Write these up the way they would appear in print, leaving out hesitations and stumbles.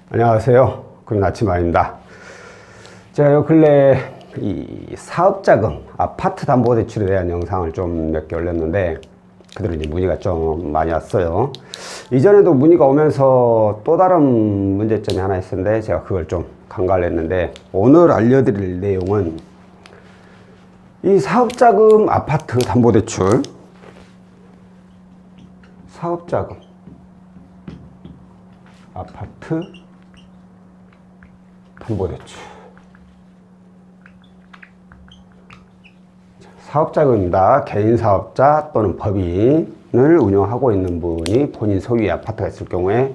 안녕하세요. 금나치마입니다. 제가 요 근래 이 사업자금, 아파트 담보대출에 대한 영상을 좀 몇 개 올렸는데 그대로 이제 문의가 좀 많이 왔어요. 이전에도 문의가 오면서 또 다른 문제점이 하나 있었는데 제가 그걸 좀 간과를 했는데, 오늘 알려드릴 내용은 이 사업자금 아파트 담보대출, 사업자금 아파트 담보대출, 사업자금입니다. 개인 사업자 또는 법인을 운영하고 있는 분이 본인 소유의 아파트가 있을 경우에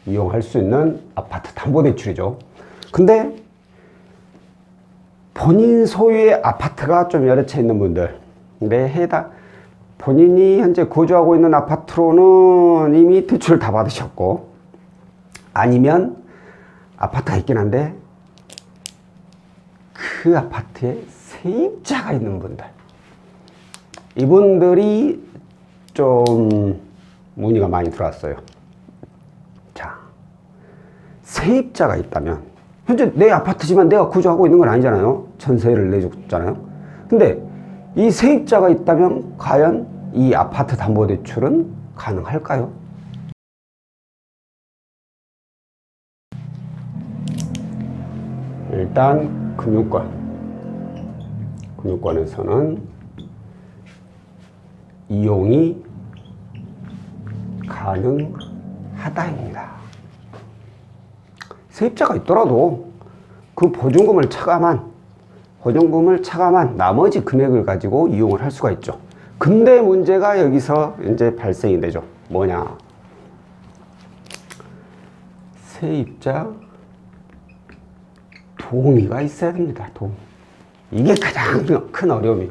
이용할 수 있는 아파트 담보대출이죠. 근데 본인 소유의 아파트가 좀 여러 채 있는 분들, 근데 본인이 현재 거주하고 있는 아파트로는 이미 대출을 다 받으셨고, 아니면 아파트가 있긴 한데 그 아파트에 세입자가 있는 분들, 이분들이 좀 문의가 많이 들어왔어요. 자, 세입자가 있다면, 현재 내 아파트지만 내가 거주하고 있는 건 아니잖아요. 전세를 내줬잖아요. 근데 이 세입자가 있다면 과연 이 아파트 담보대출은 가능할까요? 일단 금융권에서는 이용이 가능하다입니다. 세입자가 있더라도 그 보증금을 차감한 나머지 금액을 가지고 이용을 할 수가 있죠. 근데 문제가 여기서 이제 발생이 되죠. 뭐냐? 세입자 동의가 있어야 됩니다. 이게 가장 큰 어려움이에요.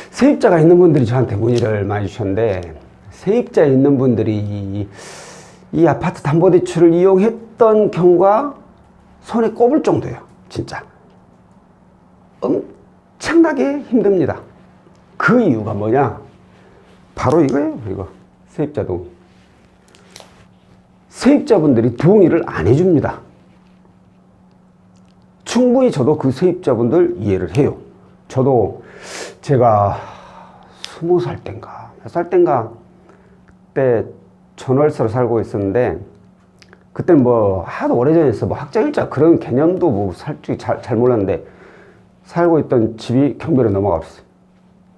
세입자가 있는 분들이 저한테 문의를 많이 주셨는데, 세입자에 있는 분들이 이 아파트 담보대출을 이용했던 경우가 손에 꼽을 정도예요. 진짜 엄청나게 힘듭니다. 그 이유가 뭐냐? 바로 이거예요. 이거 세입자 동의. 세입자분들이 동의를 안 해줍니다. 충분히 저도 그 세입자분들 이해를 해요. 저도 제가 20살 땐가 몇 살 땐가 그때 전월세로 살고 있었는데, 그때는 뭐 하도 오래전에서 뭐 학자일자 그런 개념도 뭐 솔직히 잘 몰랐는데, 살고 있던 집이 경매로 넘어가 버렸어요.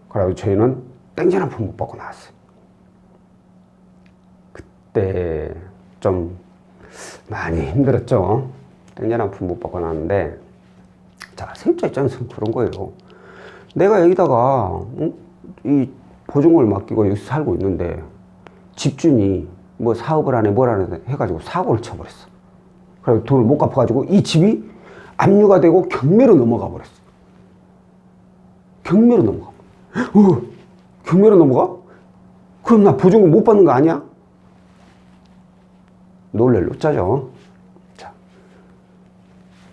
그래서 저희는 땡전 한 푼 못 받고 나왔어요. 그때 좀 많이 힘들었죠. 땡전 한 푼 못 받고 나왔는데, 자, 세입자 입장에서는 그런 거예요. 내가 여기다가 이 보증금을 맡기고 여기서 살고 있는데 집주인이 뭐 사업을 하네 뭘 하네 해가지고 사고를 쳐버렸어. 그래서 돈을 못 갚아가지고 이 집이 압류가 되고 경매로 넘어가 버렸어. 경매로 넘어가. 경매로 넘어가? 그럼 나 보증금 못 받는 거 아니야? 놀랄 노짜죠. 자,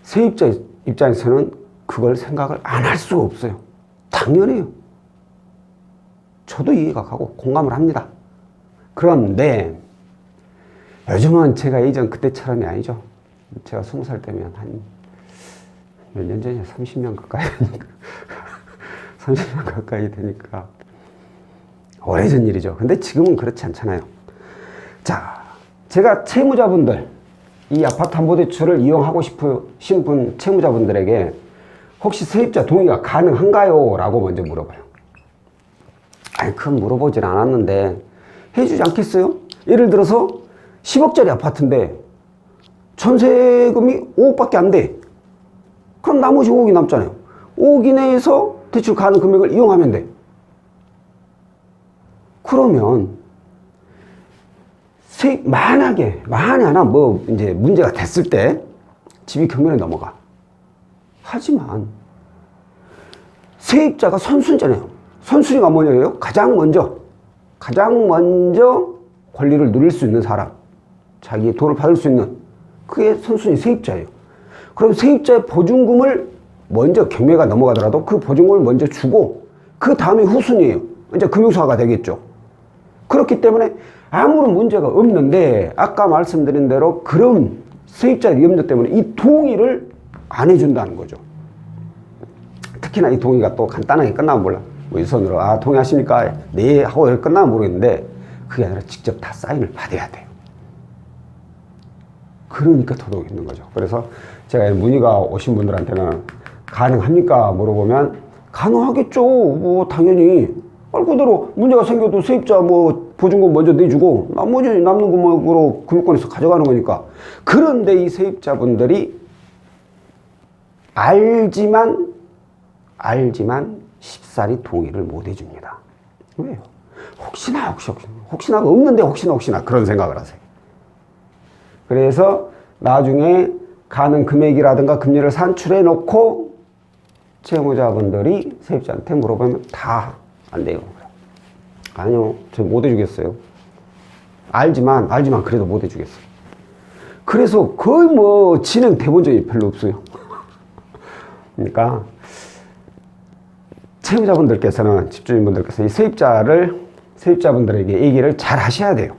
세입자 입장에서는 그걸 생각을 안 할 수가 없어요. 당연해요. 저도 이해가 가고 공감을 합니다. 그런데 요즘은 제가 예전 그때처럼이 아니죠. 제가 20살 때면 한 몇 년 전이야? 30년 가까이 되니까 30년 가까이 되니까 오래전 일이죠. 근데 지금은 그렇지 않잖아요. 자, 제가 채무자분들, 이 아파트 담보대출을 이용하고 싶으신 분 채무자분들에게 혹시 세입자 동의가 가능한가요? 라고 먼저 물어봐요. 아니, 그건 물어보질 않았는데 해주지 않겠어요? 예를 들어서 10억짜리 아파트인데 전세금이 5억밖에 안 돼. 그럼 나머지 5억이 남잖아요. 5억 이내에서 대출 가능 금액을 이용하면 돼. 그러면 만약에 하나 뭐 이제 문제가 됐을 때 집이 경매로 넘어가. 하지만 세입자가 선순위잖아요. 선순위가 뭐냐고요? 가장 먼저 권리를 누릴 수 있는 사람, 자기의 돈을 받을 수 있는, 그게 선순위 세입자예요. 그럼 세입자의 보증금을 먼저 경매가 넘어가더라도 그 보증금을 먼저 주고 그 다음에 후순위예요. 이제 금융사가 되겠죠. 그렇기 때문에 아무런 문제가 없는데, 아까 말씀드린 대로 그런 세입자의 염려 때문에 이 동의를 안 해준다는 거죠. 특히나 이 동의가 또 간단하게 끝나면 몰라. 뭐 유선으로 동의하십니까? 네 하고 이렇게 끝나면 모르겠는데 그게 아니라 직접 다 사인을 받아야 돼요. 그러니까 더더욱 있는 거죠. 그래서 제가 문의가 오신 분들한테는 가능합니까? 물어보면 가능하겠죠. 뭐 당연히 말 그대로 문제가 생겨도 세입자 뭐 보증금 먼저 내주고 나머지 남는 금액으로 금융권에서 가져가는 거니까. 그런데 이 세입자분들이 알지만 쉽사리 동의를 못 해줍니다. 왜요? 혹시나가 없는데 혹시나 그런 생각을 하세요. 그래서 나중에 가는 금액이라든가 금리를 산출해 놓고 채무자분들이 세입자한테 물어보면 다 안 돼요. 아니요, 저 못 해주겠어요. 알지만 그래도 못 해주겠어요. 그래서 거의 뭐 진행돼 본 적이 별로 없어요. 그러니까 채무자분들께서는, 집주인분들께서 이 세입자분들에게 얘기를 잘 하셔야 돼요.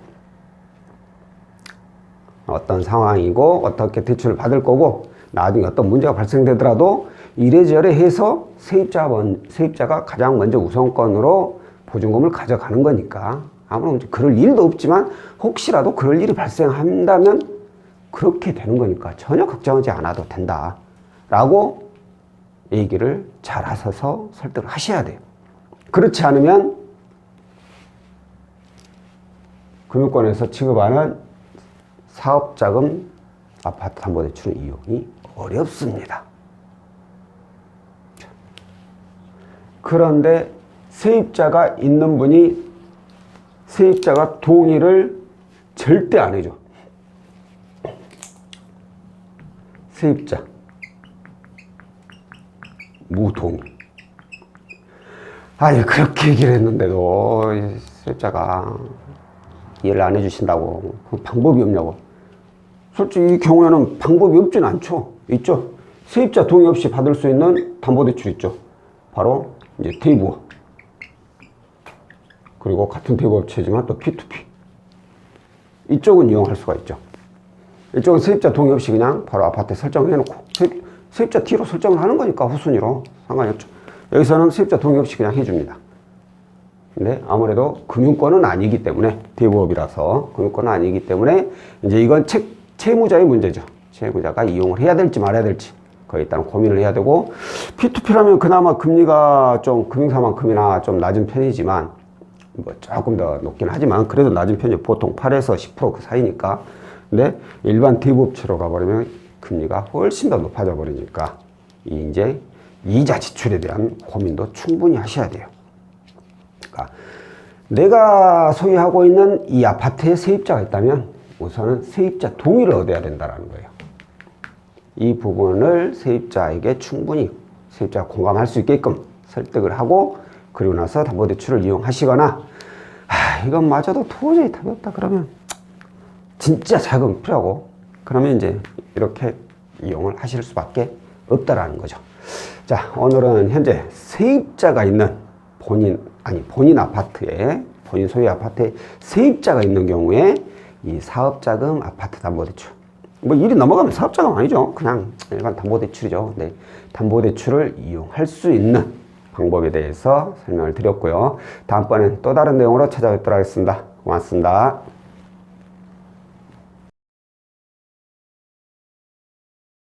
어떤 상황이고 어떻게 대출을 받을 거고 나중에 어떤 문제가 발생되더라도 이래저래 해서 세입자가 가장 먼저 우선권으로 보증금을 가져가는 거니까 아무런 그럴 일도 없지만 혹시라도 그럴 일이 발생한다면 그렇게 되는 거니까 전혀 걱정하지 않아도 된다 라고 얘기를 잘 하셔서 설득을 하셔야 돼요. 그렇지 않으면 금융권에서 취급하는 사업자금 아파트 담보대출 이용이 어렵습니다. 그런데 세입자가 있는 분이 세입자가 동의를 절대 안 해줘. 세입자 무동의. 아니 그렇게 얘기를 했는데도 세입자가 이해를 안 해주신다고. 그 방법이 없냐고. 솔직히 이 경우에는 방법이 없진 않죠. 있죠. 세입자 동의 없이 받을 수 있는 담보대출 있죠. 바로 이제 대부업. 그리고 같은 대부업체지만 또 P2P. 이쪽은 이용할 수가 있죠. 이쪽은 세입자 동의 없이 그냥 바로 아파트에 설정을 해놓고 세입자 T로 설정을 하는 거니까 후순위로 상관이 없죠. 여기서는 세입자 동의 없이 그냥 해줍니다. 근데 아무래도 금융권은 아니기 때문에 대부업이라서 금융권은 아니기 때문에 이제 이건 채무자의 문제죠. 채무자가 이용을 해야 될지 말아야 될지 거기에 따른 고민을 해야 되고 P2P라면 그나마 금리가 좀 금융사만큼이나 좀 낮은 편이지만 뭐 조금 더 높긴 하지만 그래도 낮은 편이죠. 보통 8에서 10% 그 사이니까. 근데 일반 대부업체로 가버리면 금리가 훨씬 더 높아져 버리니까 이제 이자 지출에 대한 고민도 충분히 하셔야 돼요. 그러니까 내가 소유하고 있는 이 아파트에 세입자가 있다면 우선은 세입자 동의를 얻어야 된다는 거예요. 이 부분을 세입자에게 충분히 세입자가 공감할 수 있게끔 설득을 하고 그리고 나서 담보대출을 이용하시거나 이건 마저도 도저히 답이 없다 그러면 진짜 자금이 필요하고 그러면 이제 이렇게 이용을 하실 수밖에 없다라는 거죠. 자, 오늘은 현재 세입자가 있는 본인 아파트에 본인 소유 아파트에 세입자가 있는 경우에 이 사업자금 아파트 담보대출 뭐 일이 넘어가면 사업자금 아니죠. 그냥 일반 담보대출이죠. 네, 담보대출을 이용할 수 있는 방법에 대해서 설명을 드렸고요. 다음번엔 또 다른 내용으로 찾아뵙도록 하겠습니다. 고맙습니다.